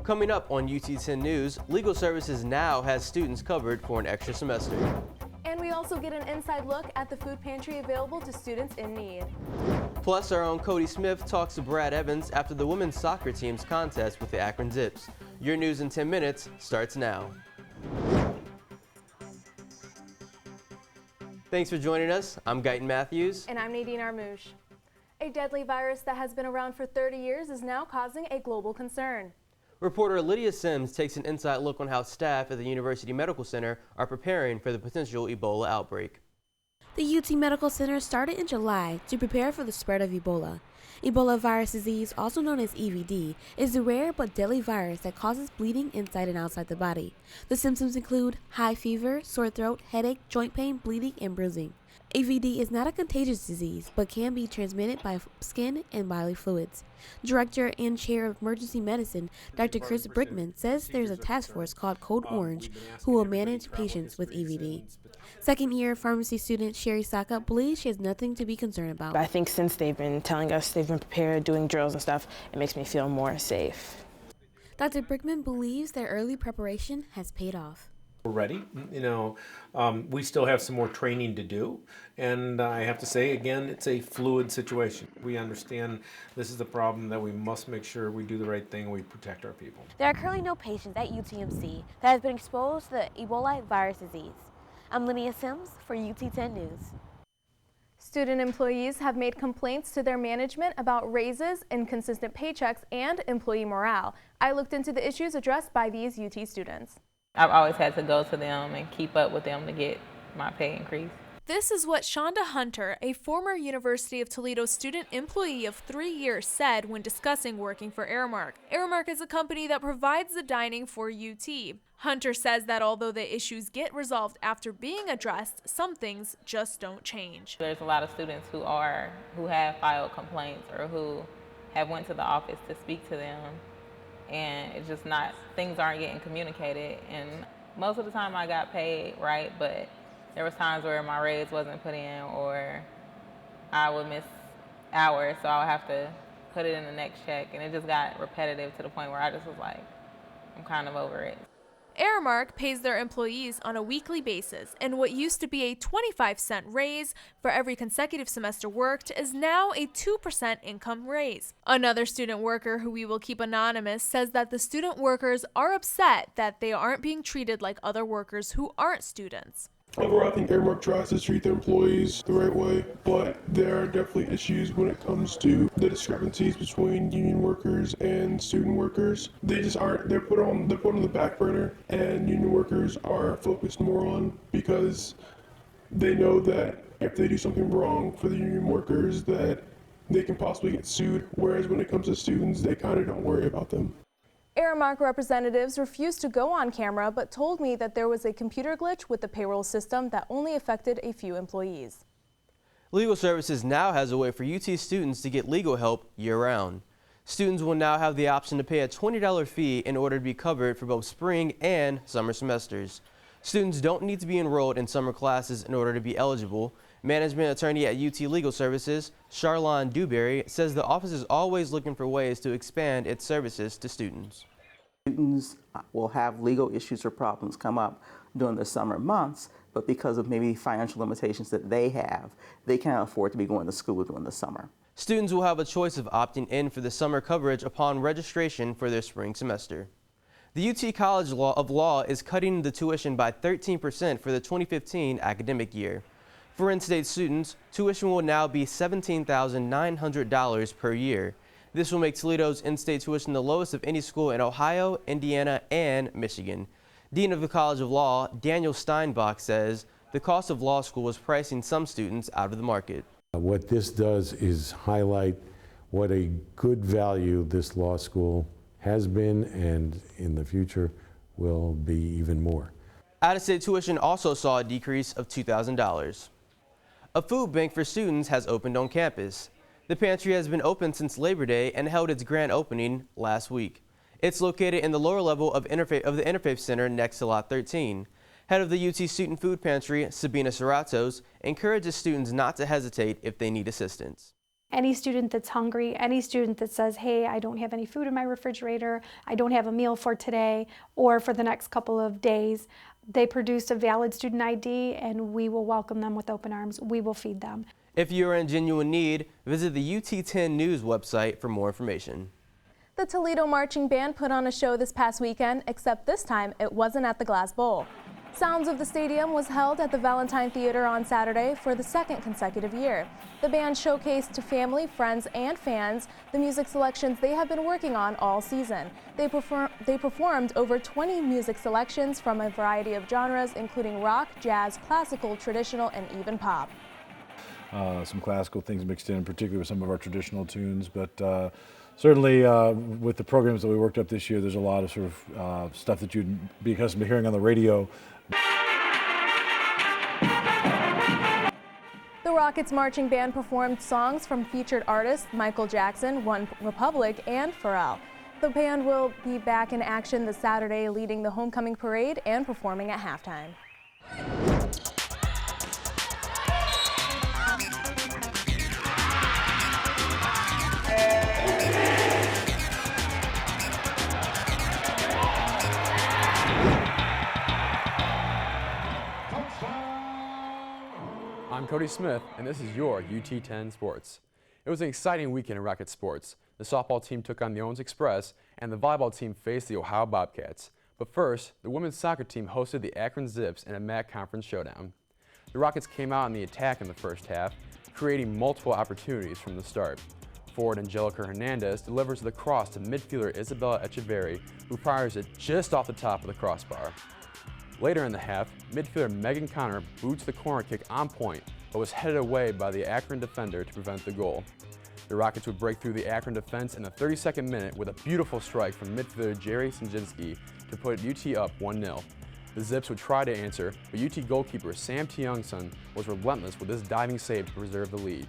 Coming up on UT10 News, Legal Services now has students covered for an extra semester. And we also get an inside look at the food pantry available to students in need. Plus, our own Cody Smith talks to Brad Evans after the women's soccer team's contest with the Akron Zips. Your news in 10 minutes starts now. Thanks for joining us. I'm Guyton Matthews. And I'm Nadine Armouche. A deadly virus that has been around for 30 years is now causing a global concern. Reporter Lydia Sims takes an inside look on how staff at the University Medical Center are preparing for the potential Ebola outbreak. The UT Medical Center started in July to prepare for the spread of Ebola. Ebola virus disease, also known as EVD, is a rare but deadly virus that causes bleeding inside and outside the body. The symptoms include high fever, sore throat, headache, joint pain, bleeding, and bruising. EVD is not a contagious disease, but can be transmitted by skin and bodily fluids. Director and Chair of Emergency Medicine, Dr. Kris Brickman, says there's a task force called Code Orange who will manage patients with EVD. Second-year pharmacy student Sherry Saka believes she has nothing to be concerned about. I think since they've been telling us they've been prepared, doing drills and stuff, it makes me feel more safe. Dr. Brickman believes their early preparation has paid off. We're ready. We still have some more training to do, and I have to say again, it's a fluid situation. We understand this is the problem that we must make sure we do the right thing and we protect our people. There are currently no patients at UTMC that have been exposed to the Ebola virus disease. I'm Lydia Sims for UT10 News. Student employees have made complaints to their management about raises, inconsistent paychecks, and employee morale. I looked into the issues addressed by these UT students. I've always had to go to them and keep up with them to get my pay increase. This is what Chanda Hunter, a former University of Toledo student employee of 3 years, said when discussing working for Aramark. Aramark is a company that provides the dining for UT. Hunter says that although the issues get resolved after being addressed, some things just don't change. There's a lot of students who have filed complaints or who have went to the office to speak to them, and it's just not, things aren't getting communicated. And most of the time I got paid right, but there was times where my raise wasn't put in or I would miss hours, so I would have to put it in the next check, and it just got repetitive to the point where I just was like, I'm kind of over it. Aramark pays their employees on a weekly basis, and what used to be a 25-cent raise for every consecutive semester worked is now a 2% income raise. Another student worker, who we will keep anonymous, says that the student workers are upset that they aren't being treated like other workers who aren't students. Overall, I think Aramark tries to treat their employees the right way, but there are definitely issues when it comes to the discrepancies between union workers and student workers. They just aren't, they're put on the back burner, and union workers are focused more on because they know that if they do something wrong for the union workers that they can possibly get sued, whereas when it comes to students, they kind of don't worry about them. Aramark representatives refused to go on camera, but told me that there was a computer glitch with the payroll system that only affected a few employees. Legal Services now has a way for UT students to get legal help year-round. Students will now have the option to pay a $20 fee in order to be covered for both spring and summer semesters. Students don't need to be enrolled in summer classes in order to be eligible. Management attorney at UT Legal Services, Charlon Dewberry, says the office is always looking for ways to expand its services to students. Students will have legal issues or problems come up during the summer months, but because of maybe financial limitations that they have, they can't afford to be going to school during the summer. Students will have a choice of opting in for the summer coverage upon registration for their spring semester. The UT College of Law is cutting the tuition by 13% for the 2015 academic year. For in-state students, tuition will now be $17,900 per year. This will make Toledo's in-state tuition the lowest of any school in Ohio, Indiana, and Michigan. Dean of the College of Law, Daniel Steinbach, says the cost of law school is pricing some students out of the market. What this does is highlight what a good value this law school has been and in the future will be even more. Out-of-state tuition also saw a decrease of $2,000. A food bank for students has opened on campus. The pantry has been open since Labor Day and held its grand opening last week. It's located in the lower level of the Interfaith Center next to Lot 13. Head of the UT Student Food Pantry, Sabina Serratos, encourages students not to hesitate if they need assistance. Any student that's hungry, any student that says, hey, I don't have any food in my refrigerator, I don't have a meal for today or for the next couple of days, they produce a valid student ID and we will welcome them with open arms. We will feed them. If you are in genuine need, visit the UT10 News website for more information. The Toledo Marching Band put on a show this past weekend, except this time it wasn't at the Glass Bowl. Sounds of the Stadium was held at the Valentine Theater on Saturday for the second consecutive year. The band showcased to family, friends, and fans the music selections they have been working on all season. They performed over 20 music selections from a variety of genres, including rock, jazz, classical, traditional, and even pop. Some classical things mixed in, particularly with some of our traditional tunes, but certainly with the programs that we worked up this year, there's a lot of sort of stuff that you'd be accustomed to hearing on the radio. The Rockets Marching Band performed songs from featured artists Michael Jackson, One Republic, and Pharrell. The band will be back in action this Saturday, leading the homecoming parade and performing at halftime. I'm Cody Smith, and this is your UT10 Sports. It was an exciting weekend in Rocket sports. The softball team took on the Owens Express, and the volleyball team faced the Ohio Bobcats. But first, the women's soccer team hosted the Akron Zips in a MAC conference showdown. The Rockets came out on the attack in the first half, creating multiple opportunities from the start. Forward Angelica Hernandez delivers the cross to midfielder Isabella Echeverri, who fires it just off the top of the crossbar. Later in the half, midfielder Megan Connor boots the corner kick on point, but was headed away by the Akron defender to prevent the goal. The Rockets would break through the Akron defense in the 32nd minute with a beautiful strike from midfielder Jerry Sinjinski to put UT up 1-0. The Zips would try to answer, but UT goalkeeper Sam Tiongson was relentless with his diving save to preserve the lead.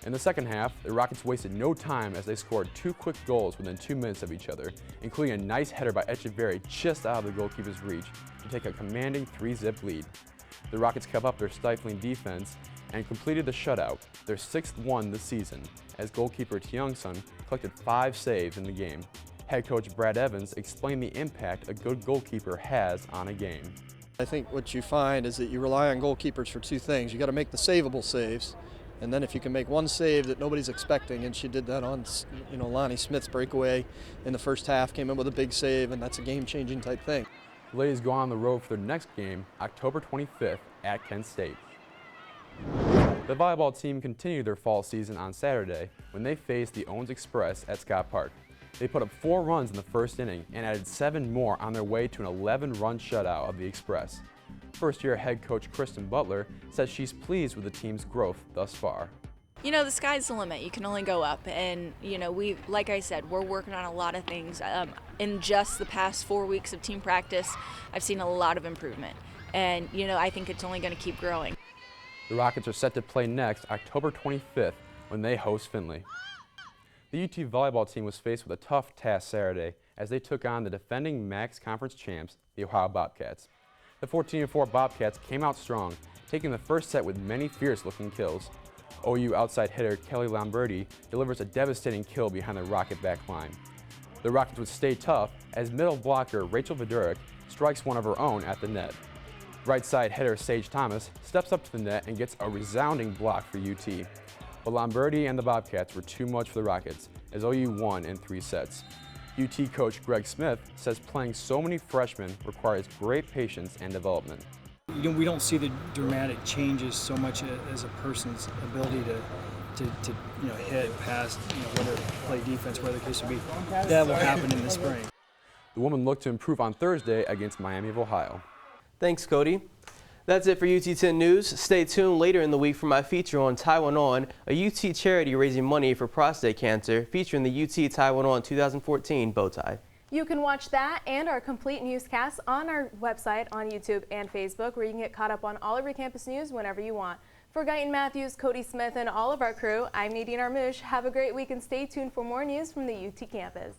In the second half, the Rockets wasted no time as they scored 2 quick goals within 2 minutes of each other, including a nice header by Echeverri just out of the goalkeeper's reach to take a commanding 3-zip lead. The Rockets kept up their stifling defense and completed the shutout, their 6th one this season, as goalkeeper Tiongson collected 5 saves in the game. Head coach Brad Evans explained the impact a good goalkeeper has on a game. I think what you find is that you rely on goalkeepers for 2 things. You got to make the savable saves, and then if you can make one save that nobody's expecting, and she did that on, Lonnie Smith's breakaway in the first half, came in with a big save, and that's a game-changing type thing. The ladies go on the road for their next game, October 25th at Kent State. The volleyball team continued their fall season on Saturday when they faced the Owens Express at Scott Park. They put up 4 runs in the first inning and added 7 more on their way to an 11-run shutout of the Express. First-year head coach Kristen Butler says she's pleased with the team's growth thus far. You know, the sky's the limit. You can only go up. And, like I said, we're working on a lot of things. In just the past 4 weeks of team practice, I've seen a lot of improvement. And, I think it's only going to keep growing. The Rockets are set to play next October 25th when they host Findlay. The UT volleyball team was faced with a tough task Saturday as they took on the defending MAC's conference champs, the Ohio Bobcats. The 14-4 Bobcats came out strong, taking the first set with many fierce-looking kills. OU outside hitter Kelly Lamberti delivers a devastating kill behind the Rocket back line. The Rockets would stay tough as middle blocker Rachel Viduric strikes one of her own at the net. Right side hitter Sage Thomas steps up to the net and gets a resounding block for UT. But Lamberti and the Bobcats were too much for the Rockets as OU won in 3 sets. UT coach Greg Smith says playing so many freshmen requires great patience and development. We don't see the dramatic changes so much as a person's ability to hit, pass, whether play defense, whatever the case would be. That will happen in the spring. The women look to improve on Thursday against Miami of Ohio. Thanks, Cody. That's it for UT10 News. Stay tuned later in the week for my feature on Taiwan On, a UT charity raising money for prostate cancer, featuring the UT Taiwan On 2014 bow tie. You can watch that and our complete newscasts on our website, on YouTube and Facebook, where you can get caught up on all of your campus news whenever you want. For Guyton Matthews, Cody Smith, and all of our crew, I'm Nadine Armouche. Have a great week and stay tuned for more news from the UT campus.